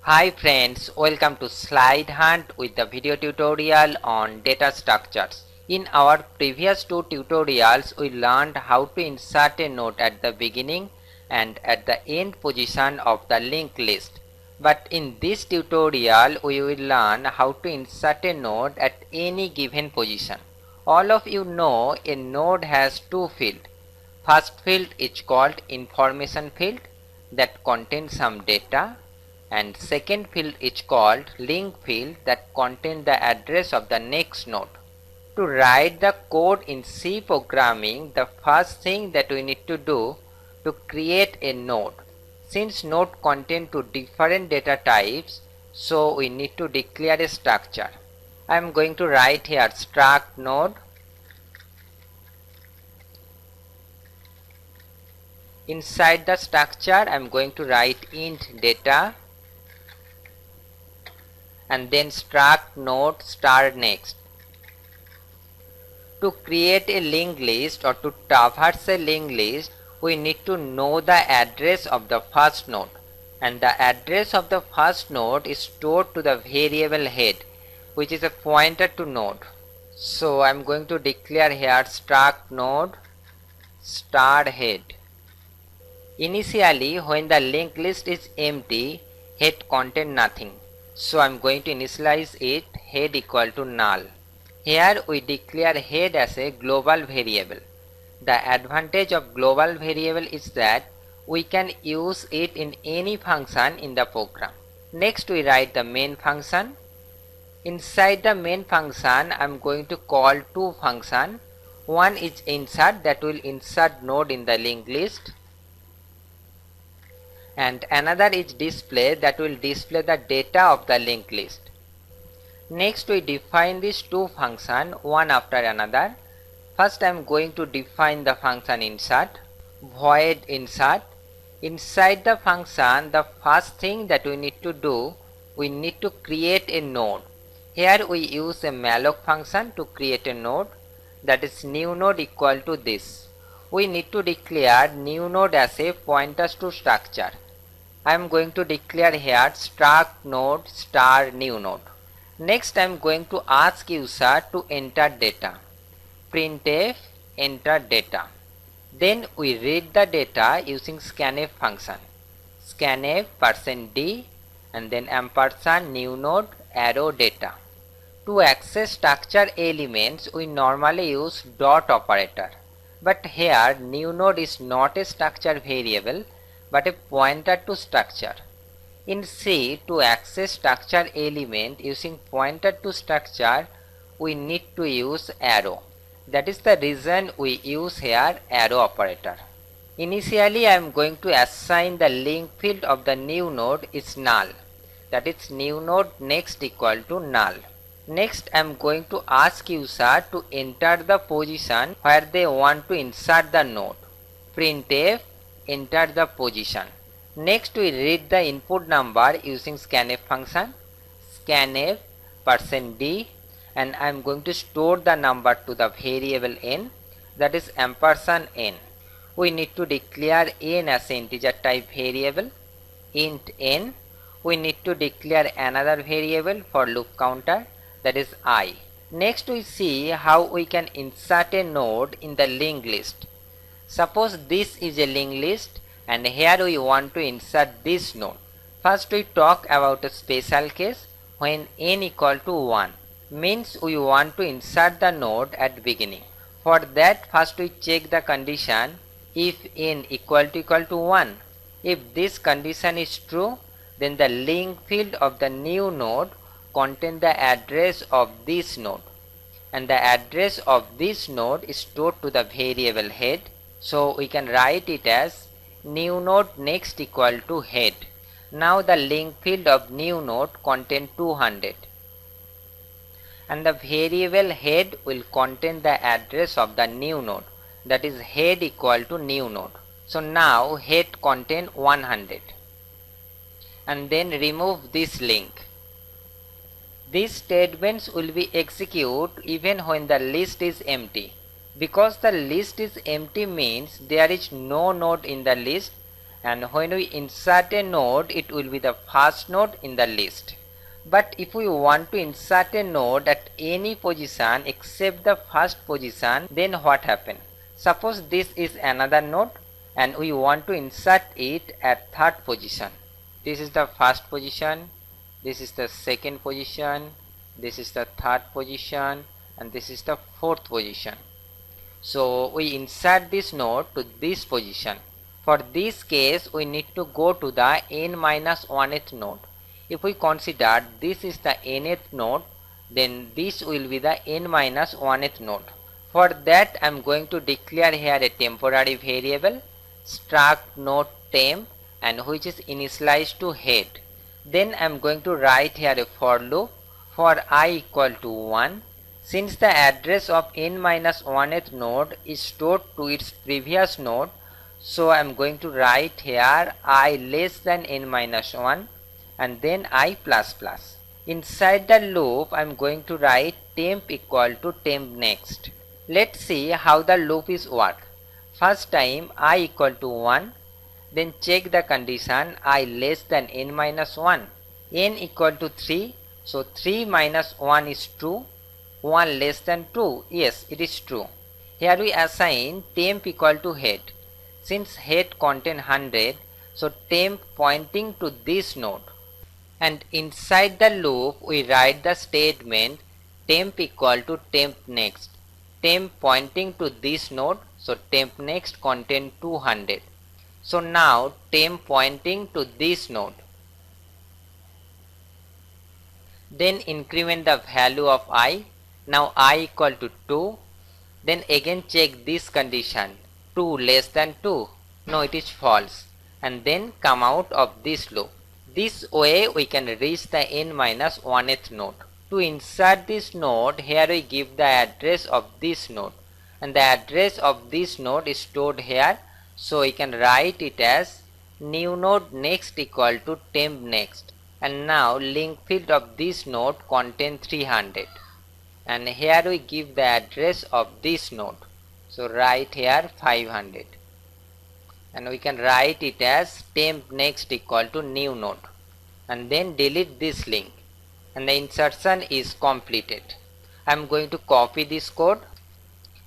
Hi friends, welcome to Slide Hunt with the video tutorial on data structures. In our previous two tutorials, we learned how to insert a node at the beginning and at the end position of the linked list. But in this tutorial, we will learn how to insert a node at any given position. All of you know a node has two fields. First field is called information field that contains some data, and second field is called link field that contains the address of the next node. To write the code in C programming, the first thing that we need to do to create a node. Since node contain two different data types, so we need to declare a structure. I am going to write here struct node. Inside the structure, I am going to write int data and then struct node star next. To create a linked list or to traverse a linked list, we need to know the address of the first node, and the address of the first node is stored to the variable head, which is a pointer to node. So I am going to declare here struct node star head. Initially, when the linked list is empty, head contain nothing. So I am going to initialize it head equal to null. Here we declare head as a global variable. The advantage of global variable is that we can use it in any function in the program. Next we write the main function. Inside the main function, I am going to call two functions. One is insert, that will insert node in the linked list, and another is display, that will display the data of the linked list. Next we define these two functions one after another. First I am going to define the function insert, void insert. Inside the function, the first thing that we need to do, we need to create a node. Here we use a malloc function to create a node, that is new node equal to this. We need to declare new node as a pointer to structure. I am going to declare here struct node star new node. Next I am going to ask user to enter data. Printf enter data. Then we read the data using scanf function. Scanf %d and then ampersand new node arrow data. To access structure elements, we normally use dot operator. But here new node is not a structure variable but a pointer to structure. In C, to access structure element using pointer to structure, we need to use arrow. That is the reason we use here arrow operator. Initially I am going to assign the link field of the new node is null. That is new node next equal to null. Next I am going to ask user to enter the position where they want to insert the node. Printf enter the position. Next we read the input number using scanf function. Scanf %d and I am going to store the number to the variable n, that is ampersand n. We need to declare n as an integer type variable, int n. We need to declare another variable for loop counter, that is I. Next we see how we can insert a node in the linked list. Suppose this is a linked list and here we want to insert this node. First we talk about a special case when n equal to 1. Means we want to insert the node at beginning. For that first we check the condition if n equal to 1. If this condition is true, then the link field of the new node contains the address of this node, and the address of this node is stored to the variable head. So we can write it as new node next equal to head. Now the link field of new node contains 200. And the variable head will contain the address of the new node, that is head equal to new node. So now head contain 100 and then remove this link. These statements will be executed even when the list is empty. Because the list is empty means there is no node in the list and when we insert a node, it will be the first node in the list. But if we want to insert a node at any position except the first position, then what happens? Suppose this is another node and we want to insert it at third position. This is the first position, this is the second position, this is the third position, and this is the fourth position. So we insert this node to this position. For this case, we need to go to the n-1th node. If we consider this is the nth node, then this will be the n-1th node. For that, I am going to declare here a temporary variable struct node temp, and which is initialized to head. Then I am going to write here a for loop for I equal to 1. Since the address of n-1th node is stored to its previous node, so I am going to write here I less than n-1 and then I plus plus. Inside the loop, I am going to write temp equal to temp next. Let's see how the loop is work. First time I equal to 1, then check the condition I less than n-1, n equal to 3, so 3 minus 1 is true, 1 less than 2, yes, it is true. Here we assign temp equal to head. Since head contain 100, so temp pointing to this node. And inside the loop, we write the statement temp equal to temp next. Temp pointing to this node, so temp next contain 200. So now temp pointing to this node. Then increment the value of I. Now I equal to 2. Then again check this condition. 2 less than 2. No, it is false. And then come out of this loop. This way we can reach the n-1th node. To insert this node, here we give the address of this node. And the address of this node is stored here. So we can write it as new node next equal to temp next. And now link field of this node contain 300. And here we give the address of this node. So write here 500. And we can write it as temp next equal to new node. And then delete this link. And the insertion is completed. I am going to copy this code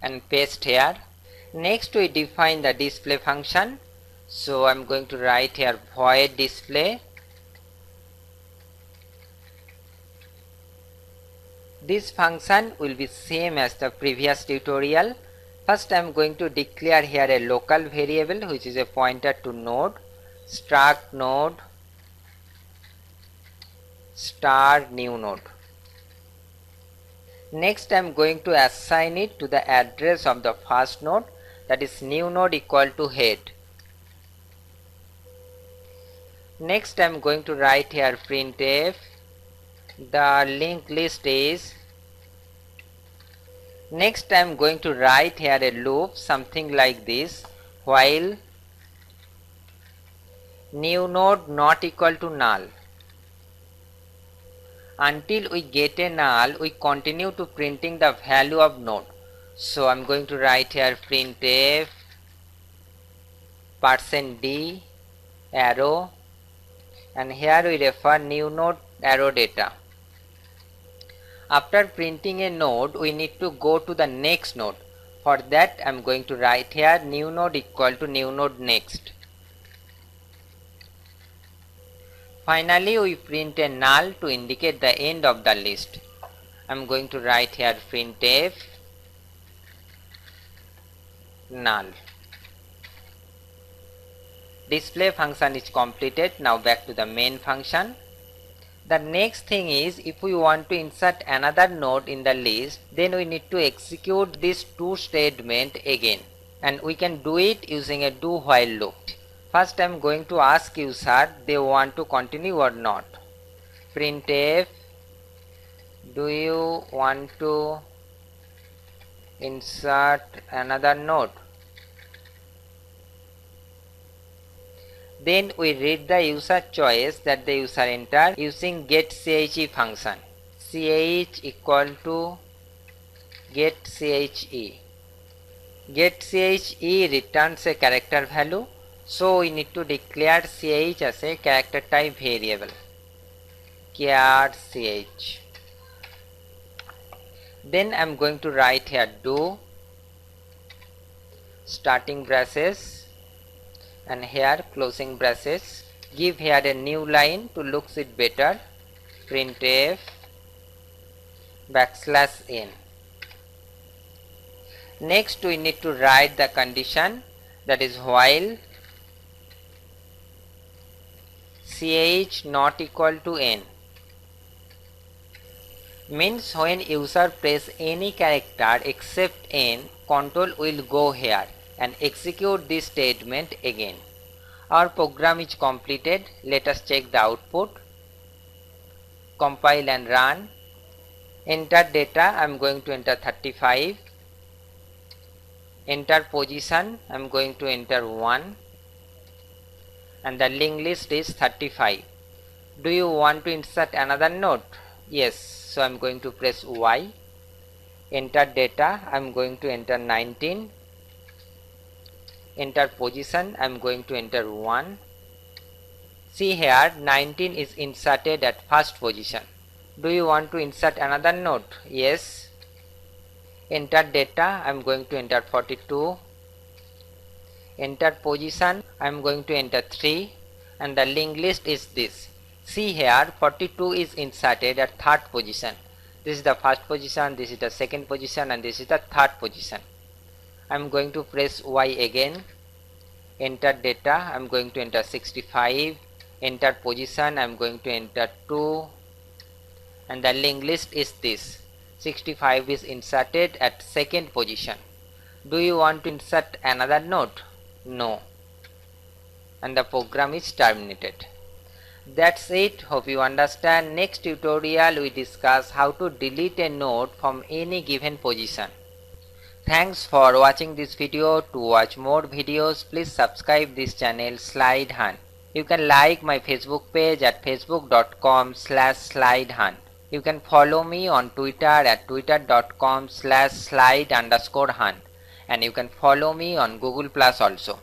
and paste here. Next we define the display function. So I am going to write here void display. This function will be same as the previous tutorial. First I am going to declare here a local variable which is a pointer to node, struct node star new node. Next I am going to assign it to the address of the first node, that is new node equal to head. Next I am going to write here printf. The linked list is. Next I am going to write here a loop something like this, while new node not equal to null. Until we get a null, we continue to printing the value of node. So I am going to write here printf %d arrow, and here we refer new node arrow data. After printing a node, we need to go to the next node. For that I am going to write here new node equal to new node next. Finally we print a null to indicate the end of the list. I am going to write here printf null. Display function is completed. Now back to the main function. The next thing is, if we want to insert another node in the list, then we need to execute this do statement again, and we can do it using a do while loop. First I am going to ask user they want to continue or not. Printf do you want to insert another node? Then we read the user choice that the user entered using getChe function. Ch equal to getChe. GetChe returns a character value, So we need to declare ch as a character type variable. Char ch. Then I am going to write here do starting braces and here closing braces. Give here a new line to looks it better. Printf \n. Next we need to write the condition, that is while ch not equal to n. Means when user press any character except n, control will go here and execute this statement again. Our program is completed. Let us check the output. Compile and run. Enter data. I am going to enter 35. Enter position. I am going to enter 1. And the linked list is 35. Do you want to insert another node? Yes. So I am going to press Y. Enter data. I am going to enter 19. Enter position. I am going to enter 1. See here 19 is inserted at first position. Do you want to insert another node? Yes. Enter data. I am going to enter 42. Enter position. I am going to enter 3 and the linked list is this. See here 42 is inserted at third position. This is the first position, this is the second position and this is the third position. I am going to press Y again. Enter data. I am going to enter 65. Enter position. I am going to enter 2 and the linked list is this. 65 is inserted at second position. Do you want to insert another node? No. And the program is terminated. That's it. Hope you understand. Next tutorial we discuss how to delete a node from any given position. Thanks for watching this video. To watch more videos, please subscribe this channel SlideHunt. You can like my Facebook page at facebook.com/SlideHunt. You can follow me on Twitter at twitter.com/slide_hunt and you can follow me on Google Plus also.